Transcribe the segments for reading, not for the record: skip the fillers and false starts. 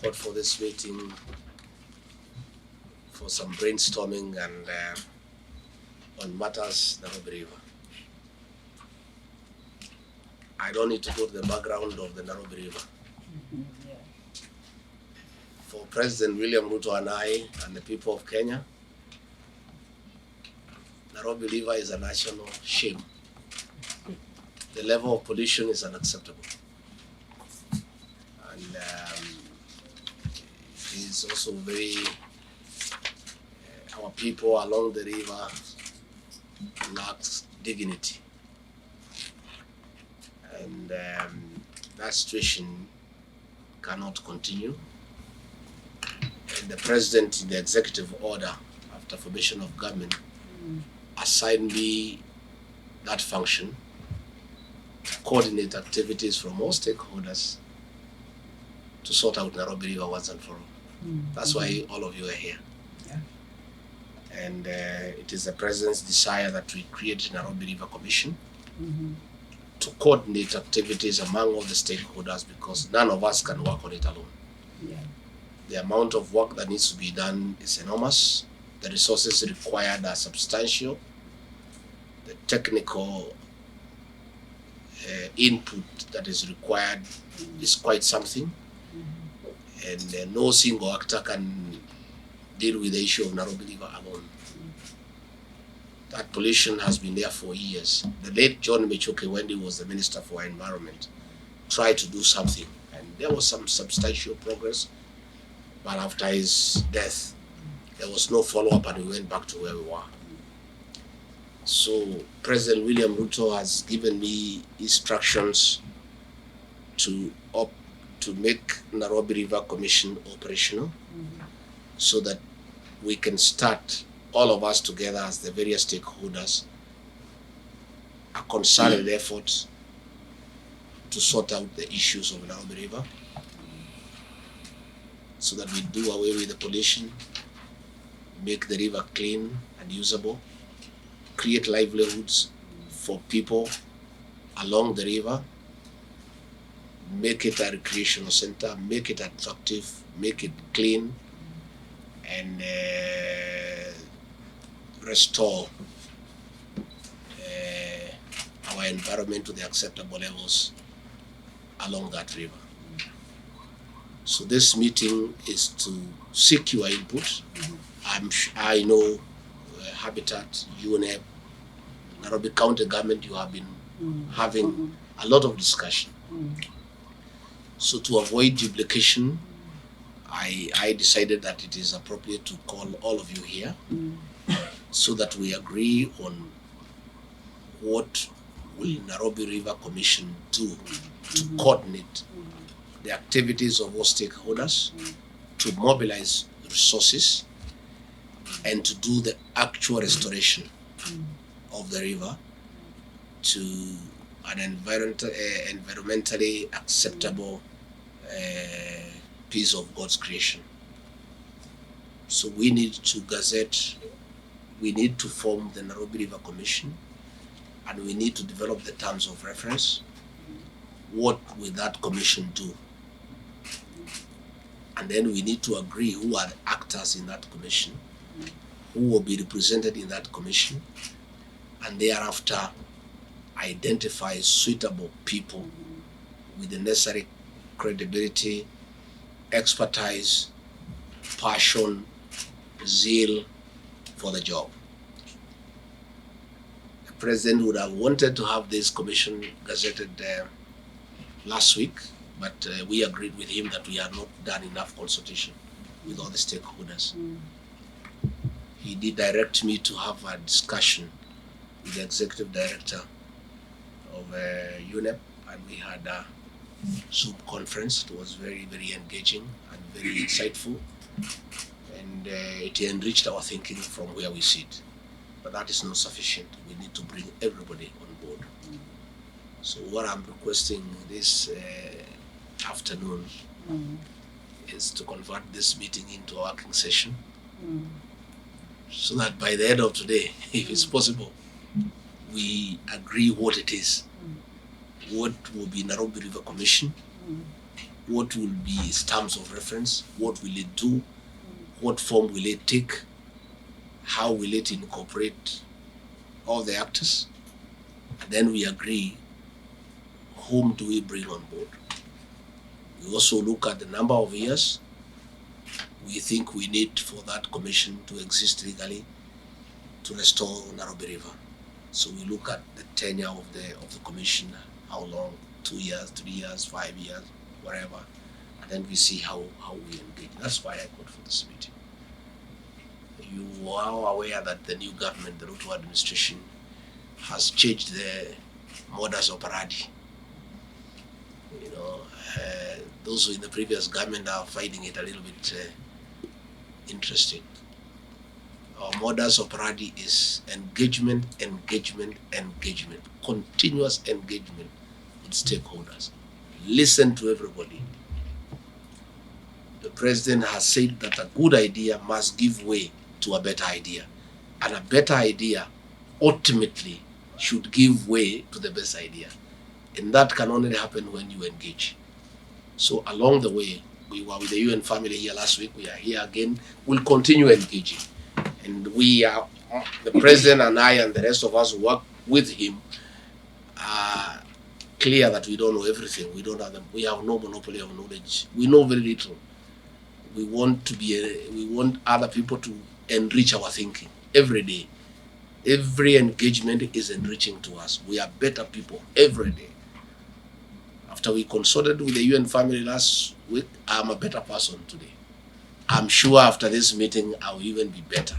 called for this meeting for some brainstorming and on matters Nairobi River. I don't need to go to the background of the Nairobi River. For President William Ruto and I and the people of Kenya, Nairobi River is a national shame. The level of pollution is unacceptable. And it is also very, our people along the river lacks dignity. And that situation cannot continue. And the president, in the executive order after formation of government, assigned me that function to coordinate activities from all stakeholders to sort out Nairobi River once and for all. That's why all of you are here. Yeah. And it is the president's desire that we create a Nairobi River Commission to coordinate activities among all the stakeholders, because none of us can work on it alone. Yeah. The amount of work that needs to be done is enormous. The resources required are substantial. The technical input that is required is quite something. And no single actor can deal with the issue of Nairobi River alone. That pollution has been there for years. The late John Michuki, when he was the Minister for Environment, tried to do something, and there was some substantial progress. But after his death, there was no follow-up, and we went back to where we were. So President William Ruto has given me instructions to make Nairobi River Commission operational, so that we can start, all of us together as the various stakeholders, a concerted effort to sort out the issues of Nairobi River, so that we do away with the pollution, make the river clean and usable, create livelihoods for people along the river, make it a recreational center, make it attractive, make it clean, and restore our environment to the acceptable levels along that river. So this meeting is to seek your input. I know Habitat, UNEP, Nairobi County Government, you have been having a lot of discussion. So to avoid duplication, I decided that it is appropriate to call all of you here so that we agree on what will Nairobi River Commission do to coordinate the activities of all stakeholders, to mobilize resources, and to do the actual restoration of the river to an environmentally acceptable piece of God's creation. So we need to gazette, we need to form the Nairobi River Commission, and we need to develop the terms of reference. What will that commission do? And then we need to agree who are the actors in that commission, who will be represented in that commission, and thereafter identify suitable people with the necessary credibility, expertise, passion, zeal for the job. The president would have wanted to have this commission gazetted last week, but we agreed with him that we had not done enough consultation with all the stakeholders. He did direct me to have a discussion with the executive director of UNEP, and we had a Zoom conference. It was very, very engaging and very insightful, and it enriched our thinking from where we sit. But that is not sufficient. We need to bring everybody on board. So what I'm requesting this afternoon is to convert this meeting into a working session, so that by the end of today, if it's possible, we agree what it is. What will be Nairobi River Commission, what will be its terms of reference, what will it do, what form will it take, how will it incorporate all the actors, and then we agree whom do we bring on board. We also look at the number of years we think we need for that commission to exist legally to restore Nairobi River. So we look at the tenure of the commission, how long, 2 years, 3 years, 5 years, whatever, and then we see how we engage. That's why I called for this meeting. You are aware that the new government, the Ruto administration, has changed the modus operandi. You know, those who in the previous government are finding it a little bit interesting. Our modus operandi is engagement, engagement, engagement, continuous engagement with stakeholders. Listen to everybody. The president has said that a good idea must give way to a better idea, and a better idea ultimately should give way to the best idea, and that can only happen when you engage. So along the way, we were with the UN family here last week, we are here again, we'll continue engaging, and we are, the president and I and the rest of us who work with him are clear that we don't know everything. We don't have them. We have no monopoly of knowledge. We know very little. We want we want other people to enrich our thinking every day. Every engagement is enriching to us. We are better people every day. After we consulted with the UN family last week, I'm a better person today. I'm sure after this meeting, I'll even be better.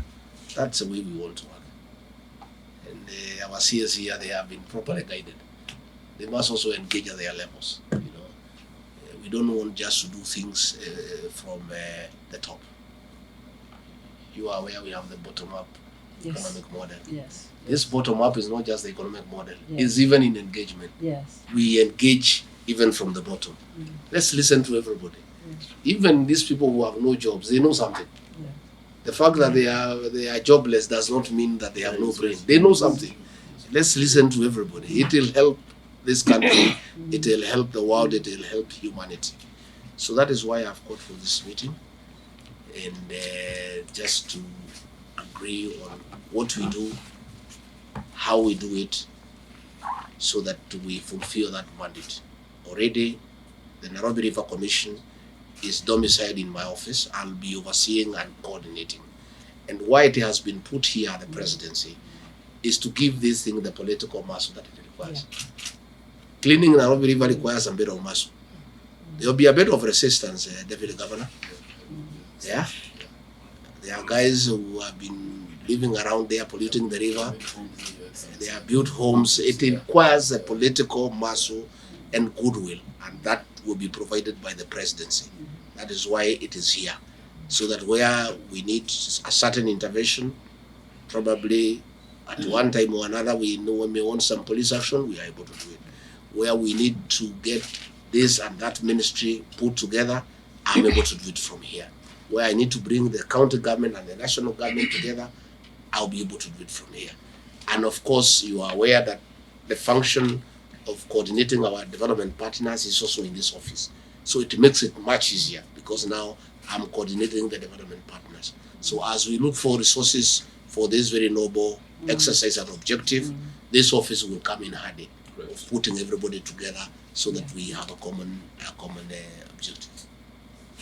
That's the way we want to work. And our CS here, they have been properly guided. They must also engage at their levels. You know, we don't want just to do things from the top. You are aware we have the bottom-up economic model. Yes. This bottom-up is not just the economic model. Yes. It's even in engagement. Yes. We engage even from the bottom. Let's listen to everybody. Even these people who have no jobs, they know something. The fact that they are jobless does not mean that they have no brain. They know something. Let's listen to everybody. It will help this country. It will help the world. It will help humanity. So that is why I've called for this meeting, and just to agree on what we do, how we do it, so that we fulfill that mandate. Already, the Nairobi River Commission is domiciled in my office. I'll be overseeing and coordinating. And why it has been put here, the presidency, is to give this thing the political muscle that it requires. Cleaning Nairobi River requires a bit of muscle. There will be a bit of resistance, Deputy Governor. Yeah? There are guys who have been living around there, polluting the river. They have built homes. It requires a political muscle and goodwill, and that will be provided by the presidency. That is why it is here. So that where we need a certain intervention, probably at one time or another, we know when we want some police action, we are able to do it. Where we need to get this and that ministry put together, I'm able to do it from here. Where I need to bring the county government and the national government together, I'll be able to do it from here. And of course, you are aware that the function of coordinating our development partners is also in this office. So it makes it much easier because now I'm coordinating the development partners. So as we look for resources for this very noble exercise and objective, this office will come in handy of putting everybody together so that we have a common objective.